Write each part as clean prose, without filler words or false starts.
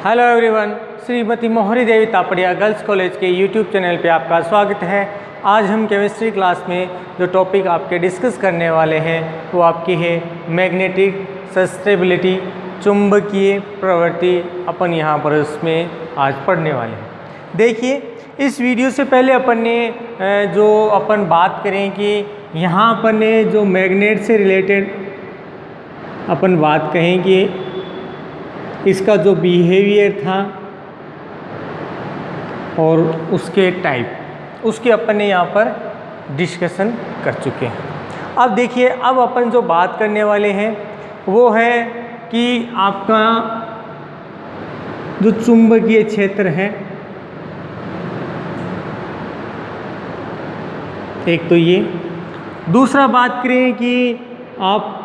Hello everyone, Shrimati मोहरी देवी Tapadia girls college के YouTube channel पे आपका स्वागत है। आज हम केमिस्ट्री क्लास में जो टॉपिक आपके डिस्कस करने वाले हैं वो आपकी है मैग्नेटिक सस्टेबिलिटी, चुंबकीय प्रवृत्ति। अपन यहाँ पर उसमें आज पढ़ने वाले हैं। देखिए, इस वीडियो से पहले अपन ने जो अपन बात करें कि यहाँ अपन ने जो मैग्नेट से रिलेटेड अपन बात कहें कि इसका जो बिहेवियर था और उसके टाइप, उसके अपन ने यहाँ पर डिस्कशन कर चुके हैं। अब देखिए, अब अपन जो बात करने वाले हैं वो है कि आपका जो चुंबकीय क्षेत्र है, एक तो ये। दूसरा बात करें कि आप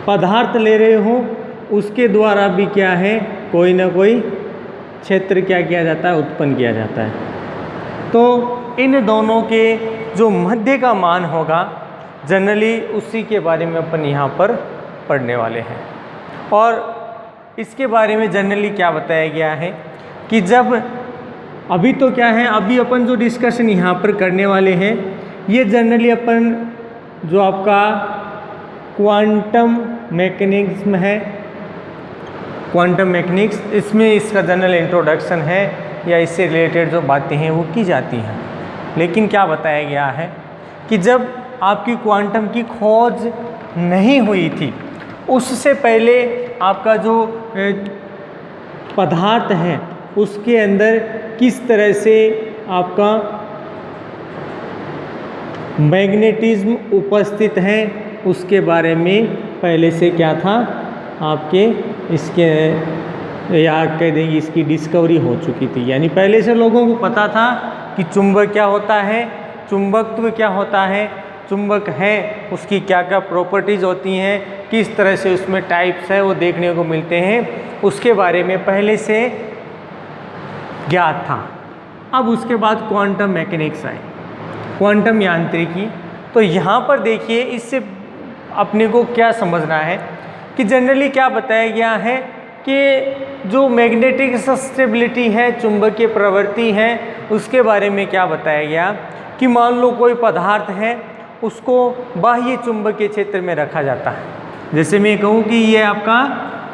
पदार्थ ले रहे हो, उसके द्वारा भी क्या है, कोई ना कोई क्षेत्र क्या किया जाता है, उत्पन्न किया जाता है। तो इन दोनों के जो मध्य का मान होगा जनरली उसी के बारे में अपन यहाँ पर पढ़ने वाले हैं। और इसके बारे में जनरली क्या बताया गया है कि जब अभी तो क्या है, अभी अपन जो डिस्कशन यहाँ पर करने वाले हैं ये जनरली अपन जो आपका क्वांटम मैकेनिज्म है, क्वांटम मैकेनिक्स, इसमें इसका जनरल इंट्रोडक्शन है या इससे रिलेटेड जो बातें हैं वो की जाती हैं। लेकिन क्या बताया गया है कि जब आपकी क्वांटम की खोज नहीं हुई थी, उससे पहले आपका जो पदार्थ है उसके अंदर किस तरह से आपका मैग्नेटिज्म उपस्थित है, उसके बारे में पहले से क्या था आपके इसके या कह देंगे इसकी डिस्कवरी हो चुकी थी। यानी पहले से लोगों को पता था कि चुंबक क्या होता है, चुंबकत्व क्या होता है, चुंबक है उसकी क्या क्या प्रॉपर्टीज़ होती हैं, किस तरह से उसमें टाइप्स है वो देखने को मिलते हैं, उसके बारे में पहले से ज्ञात था। अब उसके बाद क्वांटम मैकेनिक्स आई, क्वांटम यांत्रिकी। तो यहाँ पर देखिए, इससे अपने को क्या समझना है कि जनरली क्या बताया गया है कि जो मैग्नेटिक सस्टेबिलिटी है, चुंबकीय प्रवृत्ति है, उसके बारे में क्या बताया गया कि मान लो कोई पदार्थ है, उसको बाह्य चुंबकीय क्षेत्र में रखा जाता है। जैसे मैं कहूँ कि ये आपका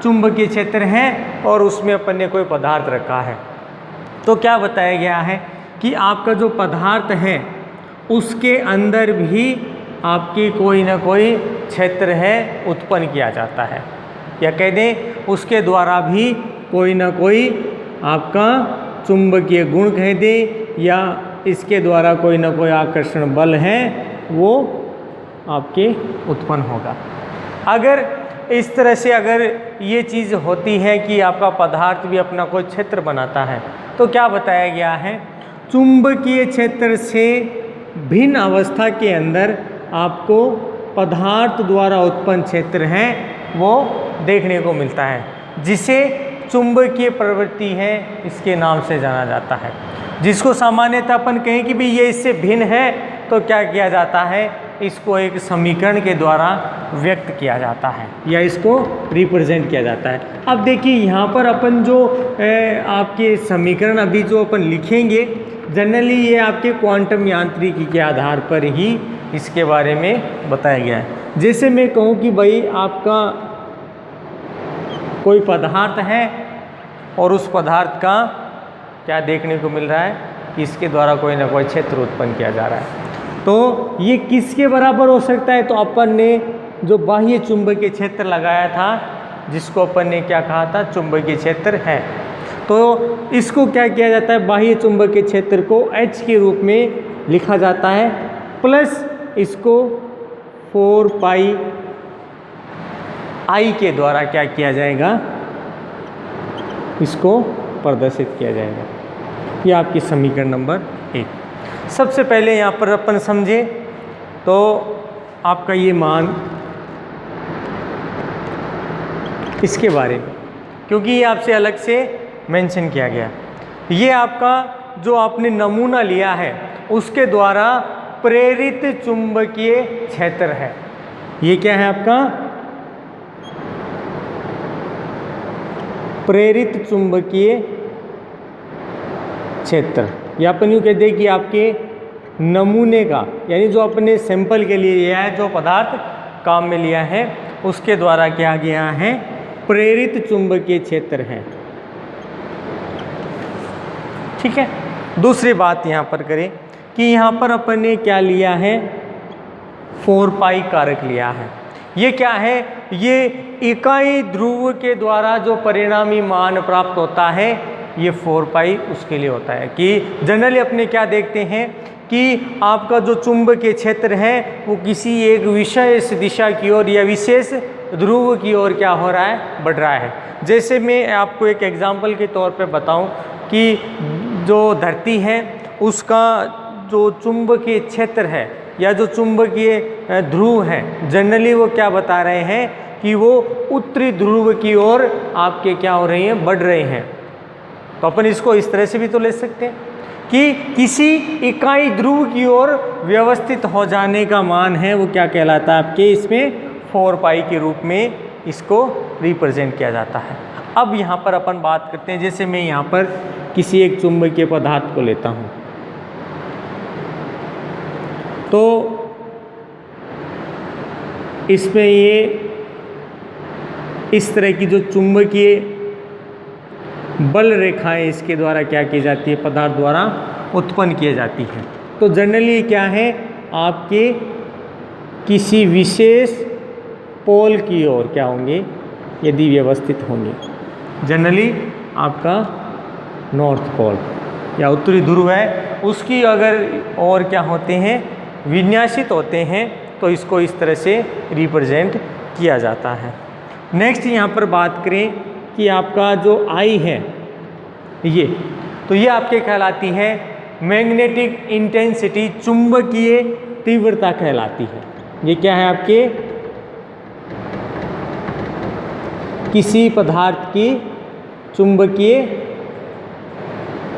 चुंबकीय क्षेत्र है और उसमें अपन ने कोई पदार्थ रखा है, तो क्या बताया गया है कि आपका जो पदार्थ है उसके अंदर भी आपकी कोई ना कोई क्षेत्र है उत्पन्न किया जाता है, या कह दें उसके द्वारा भी कोई ना कोई आपका चुंबकीय गुण कह दें, या इसके द्वारा कोई ना कोई आकर्षण बल है वो आपके उत्पन्न होगा। अगर इस तरह से अगर ये चीज़ होती है कि आपका पदार्थ भी अपना कोई क्षेत्र बनाता है, तो क्या बताया गया है, चुंबकीय क्षेत्र से भिन्न अवस्था के अंदर आपको पदार्थ द्वारा उत्पन्न क्षेत्र है वो देखने को मिलता है, जिसे चुंबकीय प्रवृत्ति है इसके नाम से जाना जाता है। जिसको सामान्यतः अपन कहें कि भाई ये इससे भिन्न है, तो क्या किया जाता है, इसको एक समीकरण के द्वारा व्यक्त किया जाता है या इसको रिप्रेजेंट किया जाता है। अब देखिए, यहाँ पर अपन जो आपके समीकरण अभी जो अपन लिखेंगे जनरली ये आपके क्वांटम यांत्रिकी के आधार पर ही इसके बारे में बताया गया है। जैसे मैं कहूँ कि भाई आपका कोई पदार्थ है और उस पदार्थ का क्या देखने को मिल रहा है कि इसके द्वारा कोई ना कोई क्षेत्र उत्पन्न किया जा रहा है, तो ये किसके बराबर हो सकता है, तो अपन ने जो बाह्य चुंबकीय क्षेत्र लगाया था जिसको अपन ने क्या कहा था, चुंबकीय क्षेत्र है। तो इसको क्या किया जाता है, बाह्य चुंबकीय क्षेत्र को H के रूप में लिखा जाता है, प्लस इसको 4 पाई I के द्वारा क्या किया जाएगा, इसको प्रदर्शित किया जाएगा। ये आपकी समीकरण नंबर 1। सबसे पहले यहाँ पर अपन समझे तो आपका ये मान इसके बारे में, क्योंकि ये आपसे अलग से मेंशन किया गया, ये आपका जो आपने नमूना लिया है उसके द्वारा प्रेरित चुंबकीय क्षेत्र है। ये क्या है आपका प्रेरित चुंबकीय क्षेत्र, या अपन यूँ कहते हैं कि आपके नमूने का, यानी जो अपने सैंपल के लिए लिया है, जो पदार्थ काम में लिया है, उसके द्वारा क्या गया है, प्रेरित चुंबकीय क्षेत्र है। ठीक है। दूसरी बात यहाँ पर करें कि यहाँ पर अपन ने क्या लिया है, 4 पाई कारक लिया है। ये क्या है, ये इकाई ध्रुव के द्वारा जो परिणामी मान प्राप्त होता है, ये 4 पाई उसके लिए होता है कि जनरली अपने क्या देखते हैं कि आपका जो चुंबकीय क्षेत्र है वो किसी एक विशेष दिशा की ओर या विशेष ध्रुव की ओर क्या हो रहा है, बढ़ रहा है। जैसे मैं आपको एक एग्जांपल के तौर पे बताऊं कि जो धरती है उसका जो चुंबकीय क्षेत्र है या जो चुंबकीय ध्रुव है, जनरली वो क्या बता रहे हैं कि वो उत्तरी ध्रुव की ओर आपके क्या हो रही हैं, बढ़ रहे हैं। तो अपन इसको इस तरह से भी तो ले सकते हैं कि किसी इकाई ध्रुव की ओर व्यवस्थित हो जाने का मान है वो क्या कहलाता है आपके, इसमें 4 पाई के रूप में इसको रिप्रेजेंट किया जाता है। अब यहाँ पर अपन बात करते हैं, जैसे मैं यहाँ पर किसी एक चुंबकीय पदार्थ को लेता हूँ, तो इसमें ये इस तरह की जो चुंबकीय बल रेखाएं इसके द्वारा क्या की जाती है, पदार्थ द्वारा उत्पन्न की जाती है। तो जनरली क्या है, आपके किसी विशेष पोल की ओर क्या होंगे, यदि व्यवस्थित होंगे, जनरली आपका नॉर्थ पोल या उत्तरी ध्रुव है, उसकी अगर और क्या होते हैं, विन्यासित होते हैं, तो इसको इस तरह से रिप्रेजेंट किया जाता है। नेक्स्ट यहाँ पर बात करें कि आपका जो आई है ये, तो ये आपके कहलाती है मैग्नेटिक इंटेंसिटी, चुंबकीय तीव्रता कहलाती है। ये क्या है आपके, किसी पदार्थ की चुंबकीय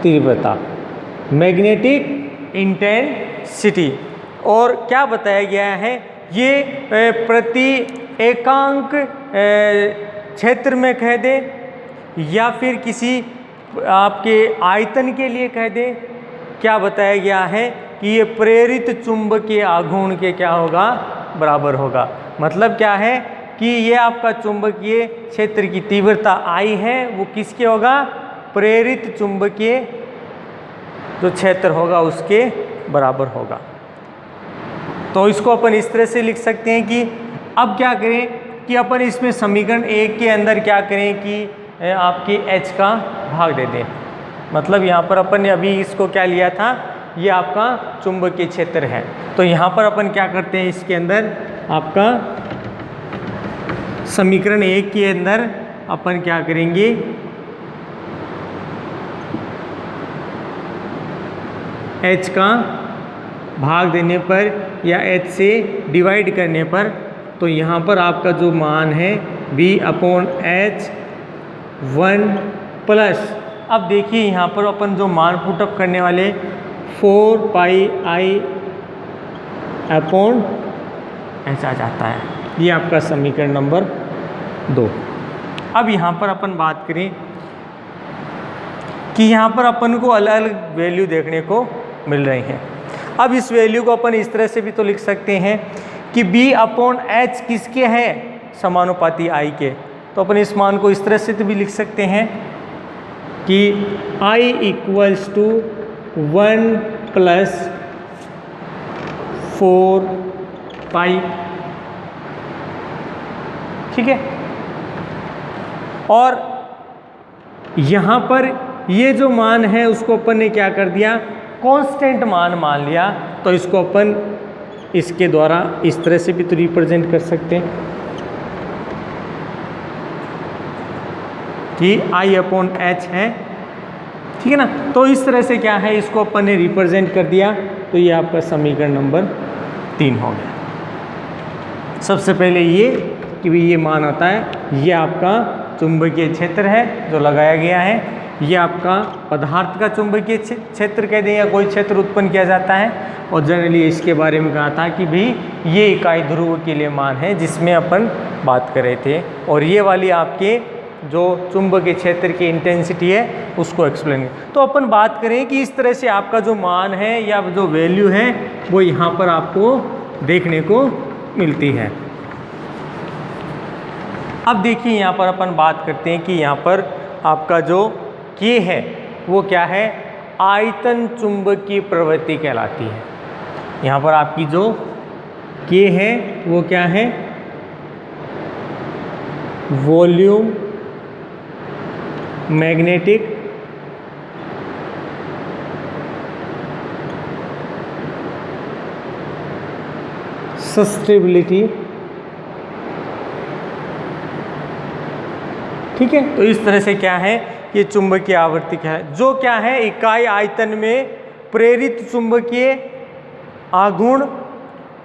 तीव्रता, मैग्नेटिक इंटेंसिटी। और क्या बताया गया है, ये प्रति एकांक क्षेत्र में कह दें या फिर किसी आपके आयतन के लिए कह दें, क्या बताया गया है कि ये प्रेरित चुंबकीय आघूर्ण के क्या होगा, बराबर होगा। मतलब क्या है कि ये आपका चुंबकीय क्षेत्र की तीव्रता आई है वो किसके होगा, प्रेरित चुंबकीय जो क्षेत्र होगा उसके बराबर होगा। तो इसको अपन इस तरह से लिख सकते हैं कि अब क्या करें कि अपन इसमें समीकरण 1 के अंदर क्या करें कि आपके h का भाग दे दें। मतलब यहाँ पर अपन ने अभी इसको क्या लिया था, ये आपका चुंबकीय क्षेत्र है, तो यहाँ पर अपन क्या करते हैं, इसके अंदर आपका समीकरण 1 के अंदर अपन क्या करेंगे, h का भाग देने पर या h से डिवाइड करने पर, तो यहाँ पर आपका जो मान है V/H 1 प्लस, अब देखिए यहाँ पर अपन जो मान पुटअप करने वाले 4 पाई I/H आ जाता है। ये आपका समीकरण नंबर 2। अब यहाँ पर अपन बात करें कि यहाँ पर अपन को अलग अलग वैल्यू देखने को मिल रही हैं। अब इस वैल्यू को अपन इस तरह से भी तो लिख सकते हैं कि B/H किसके हैं, समानुपाती I के। तो अपन इस मान को इस तरह से तो भी लिख सकते हैं कि I = 1 + 4 पाई। ठीक है। और यहाँ पर ये जो मान है उसको अपन ने क्या कर दिया, कांस्टेंट मान मान लिया। तो इसको अपन इसके द्वारा इस तरह से भी तो रिप्रेजेंट कर सकते हैं कि I/H है। ठीक है ना। तो इस तरह से क्या है, इसको अपन ने रिप्रेजेंट कर दिया। तो ये आपका समीकरण नंबर 3 हो गया। सबसे पहले ये कि भी ये मान आता है, ये आपका चुंबकीय क्षेत्र है जो लगाया गया है। ये आपका पदार्थ का चुंबकीय क्षेत्र कह दें या कोई क्षेत्र उत्पन्न किया जाता है। और जनरली इसके बारे में कहा था कि भी ये इकाई ध्रुव के लिए मान है जिसमें अपन बात कर रहे थे। और ये वाली आपके जो चुंबकीय क्षेत्र की इंटेंसिटी है उसको एक्सप्लेन करें। तो अपन बात करें कि इस तरह से आपका जो मान है या जो वैल्यू है वो यहाँ पर आपको देखने को मिलती है। अब देखिए यहाँ पर अपन बात करते हैं कि यहाँ पर आपका जो K है वो क्या है, आयतन चुंबकीय प्रवृत्ति कहलाती है। यहाँ पर आपकी जो K है वो क्या है, वॉल्यूम मैग्नेटिक सस्टेबिलिटी, ठीक है। तो इस तरह से क्या है, ये चुंबकीय आवृत्ति क्या है, जो क्या है इकाई आयतन में प्रेरित चुंबकीय आघूर्ण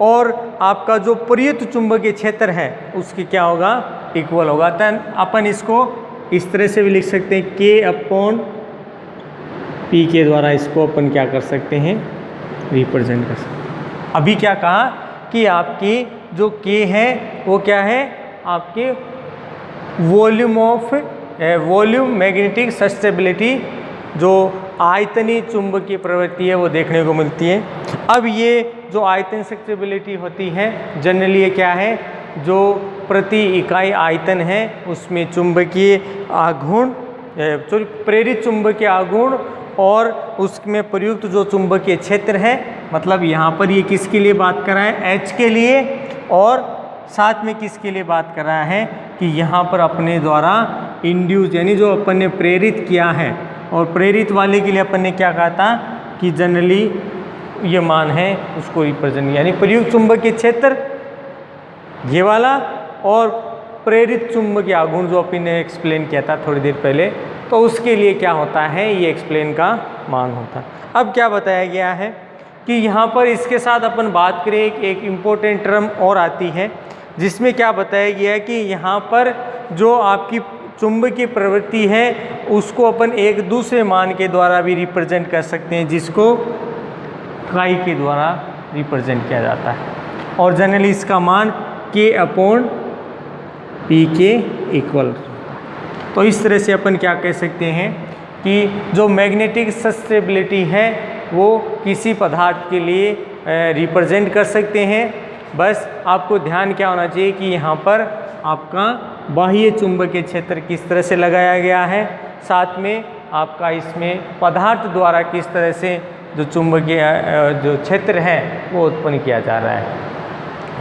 और आपका जो प्रयुक्त चुंबकीय क्षेत्र है उसकी क्या होगा, इक्वल होगा। तो अपन इसको इस तरह से भी लिख सकते हैं, K/P के द्वारा इसको अपन क्या कर सकते हैं, रिप्रेजेंट कर सकते हैं। अभी क्या कहा कि आपकी जो K है वो क्या है, आपके वॉल्यूम मैग्नेटिक सस्टेबिलिटी, जो आयतनीय चुंबकीय प्रवृत्ति है वो देखने को मिलती है। अब ये जो आयतन सस्टेबिलिटी होती है जनरली ये क्या है, जो प्रति इकाई आयतन है उसमें चुंबकीय आघूर्ण, प्रेरित चुंबकीय आघूर्ण और उसमें प्रयुक्त जो चुंबकीय क्षेत्र है, मतलब यहाँ पर ये किसके लिए बात कर रहा है, H के लिए, और साथ में किसके लिए बात कर रहा है कि यहाँ पर अपने द्वारा इंड्यूस यानी जो अपन ने प्रेरित किया है, और प्रेरित वाले के लिए अपन ने क्या कहा था कि जनरली ये मान है उसको रिप्रेजेंट, यानी प्रयुक्त चुंबकीय क्षेत्र ये वाला और प्रेरित चुंबकीय आघूर्ण जो अपन ने एक्सप्लेन किया था थोड़ी देर पहले, तो उसके लिए क्या होता है, ये एक्सप्लेन का मान होता है। अब क्या बताया गया है कि यहाँ पर इसके साथ अपन बात करें, एक इम्पोर्टेंट टर्म और आती है जिसमें क्या बताया गया है कि यहाँ पर जो आपकी चुंबकीय प्रवृत्ति है उसको अपन एक दूसरे मान के द्वारा भी रिप्रेजेंट कर सकते हैं, जिसको काई के द्वारा रिप्रेजेंट किया जाता है, और जनरली इसका मान K/P के इक्वल। तो इस तरह से अपन क्या कह सकते हैं कि जो मैग्नेटिक सस्टेबिलिटी है वो किसी पदार्थ के लिए रिप्रेजेंट कर सकते हैं। बस आपको ध्यान क्या होना चाहिए कि यहाँ पर आपका बाह्य चुंबकीय क्षेत्र किस तरह से लगाया गया है, साथ में आपका इसमें पदार्थ द्वारा किस तरह से जो चुंबकीय जो क्षेत्र है वो उत्पन्न किया जा रहा है,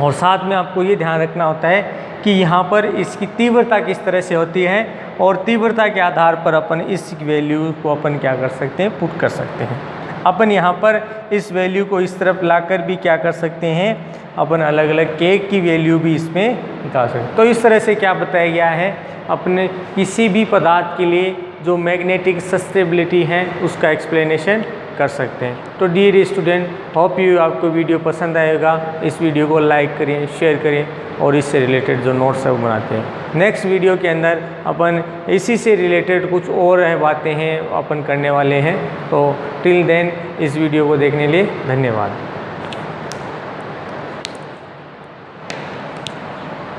और साथ में आपको ये ध्यान रखना होता है कि यहाँ पर इसकी तीव्रता किस तरह से होती है, और तीव्रता के आधार पर अपन इस वैल्यू को अपन क्या कर सकते हैं, पुट कर सकते हैं। अपन यहाँ पर इस वैल्यू को इस तरफ लाकर भी क्या कर सकते हैं, अपन अलग अलग K की वैल्यू भी इसमें निकाल सकते हैं। तो इस तरह से क्या बताया गया है, अपने किसी भी पदार्थ के लिए जो मैग्नेटिक सस्टेबिलिटी है उसका एक्सप्लेनेशन कर सकते हैं। तो डियर स्टूडेंट, होप यू आपको वीडियो पसंद आएगा। इस वीडियो को लाइक करिए, शेयर करिए, और इससे रिलेटेड जो नोट्स है वो बनाते हैं। नेक्स्ट वीडियो के अंदर अपन इसी से रिलेटेड कुछ और बातें हैं अपन करने वाले हैं। तो टिल देन इस वीडियो को देखने के लिए धन्यवाद।